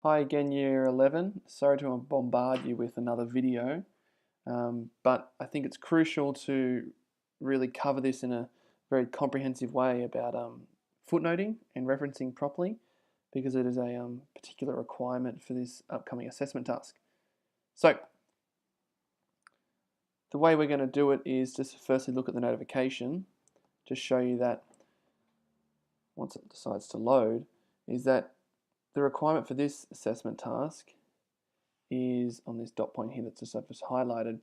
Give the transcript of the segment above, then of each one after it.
Hi again, Year 11. Sorry to bombard you with another video, but I think it's crucial to really cover this in a very comprehensive way about footnoting and referencing properly because it is a particular requirement for this upcoming assessment task. So, the way we're going to do it is just firstly look at the notification to show you that once it decides to load, is that the requirement for this assessment task is on this dot point here that's just highlighted,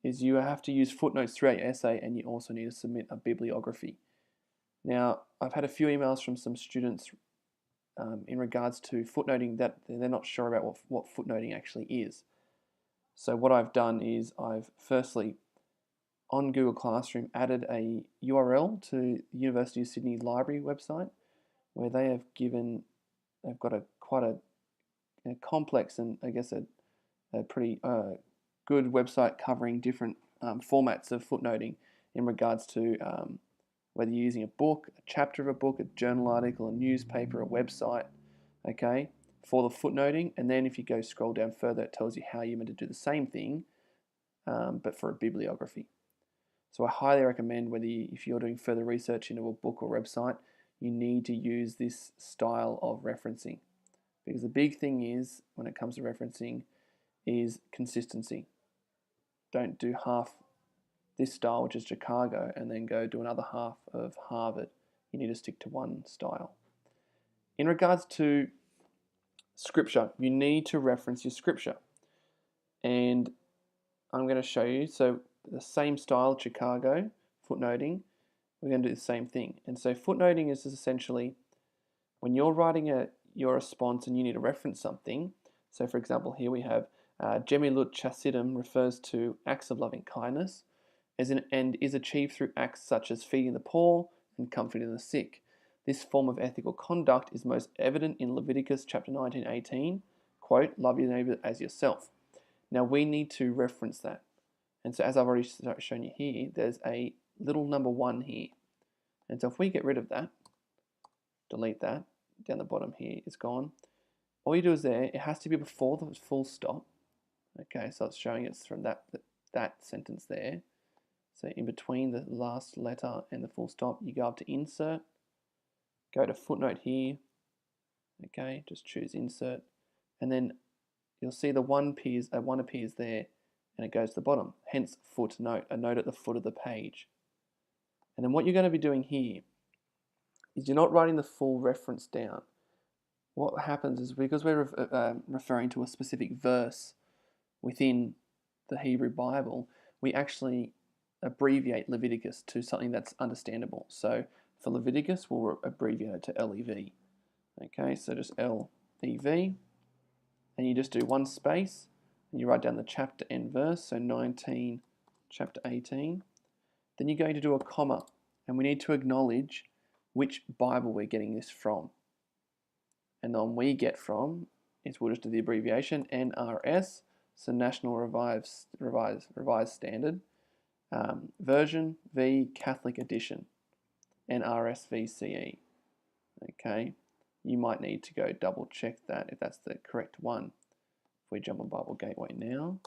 is you have to use footnotes throughout your essay, and you also need to submit a bibliography. Now, I've had a few emails from some students in regards to footnoting that they're not sure about what footnoting actually is. So what I've done is I've firstly, on Google Classroom, added a URL to the University of Sydney Library website where they've got quite a complex and I guess a pretty good website covering different formats of footnoting in regards to whether you're using a book, a chapter of a book, a journal article, a newspaper, a website, okay, for the footnoting. And then if you go scroll down further, it tells you how you're meant to do the same thing, but for a bibliography. So I highly recommend if you're doing further research into a book or website, you need to use this style of referencing. Because the big thing is, when it comes to referencing, is consistency. Don't do half this style, which is Chicago, and then go do another half of Harvard. You need to stick to one style. In regards to scripture, you need to reference your scripture. And I'm going to show you, so the same style, Chicago, footnoting, we're going to do the same thing. And so footnoting is essentially when you're writing your response and you need to reference something. So for example, here we have Gemilut Chasidum refers to acts of loving kindness and is achieved through acts such as feeding the poor and comforting the sick. This form of ethical conduct is most evident in Leviticus chapter 19:18, quote, love your neighbor as yourself. Now we need to reference that. And so as I've already shown you here, there's a little number 1 here. And so if we get rid of that, delete that, down the bottom here, it's gone. All you do is it has to be before the full stop. Okay, so it's showing it's from that sentence there. So in between the last letter and the full stop, you go up to insert, go to footnote here, okay, just choose insert, and then you'll see the one appears there, and it goes to the bottom, hence footnote, a note at the foot of the page. And then what you're going to be doing here is you're not writing the full reference down. What happens is because we're referring to a specific verse within the Hebrew Bible, we actually abbreviate Leviticus to something that's understandable. So for Leviticus, we'll abbreviate it to LEV. Okay, so just LEV, and you just do one space, and you write down the chapter and verse, so 19, chapter 18. Then you're going to do a comma, and we need to acknowledge which Bible we're getting this from. And the one we get from is, we'll just do the abbreviation, NRS, so National Revised Standard, version V Catholic Edition, NRSVCE. Okay, you might need to go double check that if that's the correct one. If we jump on Bible Gateway now,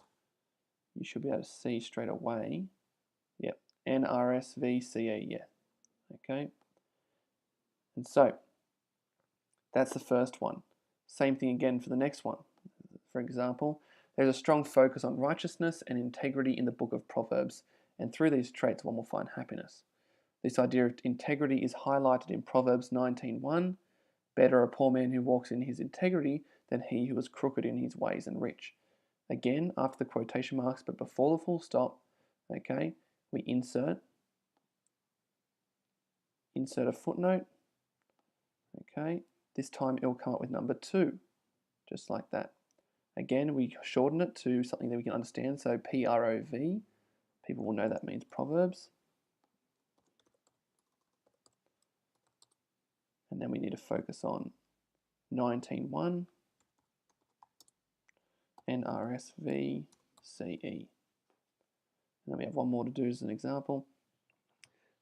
you should be able to see straight away. Yep, NRSVCE, yeah. Okay, and so that's the first one. Same thing again for the next one. For example, there's a strong focus on righteousness and integrity in the book of Proverbs, and through these traits one will find happiness. This idea of integrity is highlighted in Proverbs 19:1. Better a poor man who walks in his integrity than he who is crooked in his ways and rich. Again, after the quotation marks, but before the full stop, okay, we insert a footnote, okay. This time it will come up with number 2, just like that. Again, we shorten it to something that we can understand, so PROV. People will know that means Proverbs. And then we need to focus on 19:1, NRSV CE. And then we have one more to do as an example.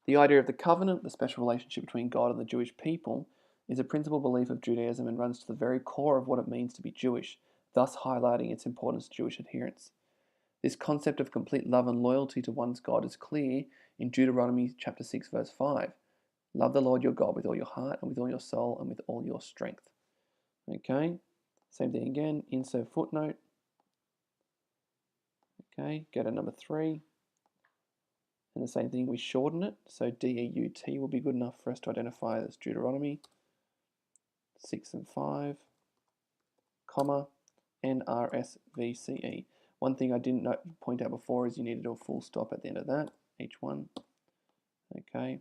The idea of the covenant, the special relationship between God and the Jewish people, is a principal belief of Judaism and runs to the very core of what it means to be Jewish, thus highlighting its importance to Jewish adherents. This concept of complete love and loyalty to one's God is clear in Deuteronomy chapter 6, verse 5. Love the Lord your God with all your heart and with all your soul and with all your strength. Okay, same thing again, insert footnote. Okay, go to number 3. And the same thing, we shorten it. So DEUT will be good enough for us to identify as Deuteronomy 6 and 5, comma, NRSVCE. One thing I didn't point out before is you need to do a full stop at the end of that, each one. Okay,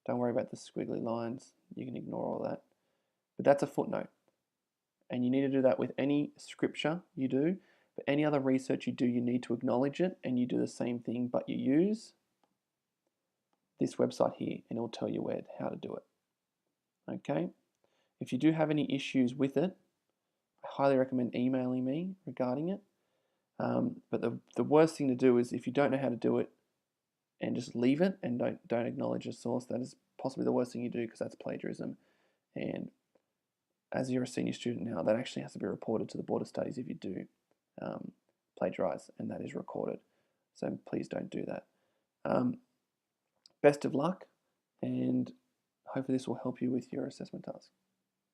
don't worry about the squiggly lines. You can ignore all that. But that's a footnote. And you need to do that with any scripture you do. But any other research you do, you need to acknowledge it, and you do the same thing, but you use this website here, and it'll tell you how to do it. Okay? If you do have any issues with it, I highly recommend emailing me regarding it. But the worst thing to do is if you don't know how to do it and just leave it and don't acknowledge a source, that is possibly the worst thing you do, because that's plagiarism. And as you're a senior student now, that actually has to be reported to the Board of Studies if you do plagiarize, and that is recorded. So please don't do that. Best of luck, and hopefully this will help you with your assessment task.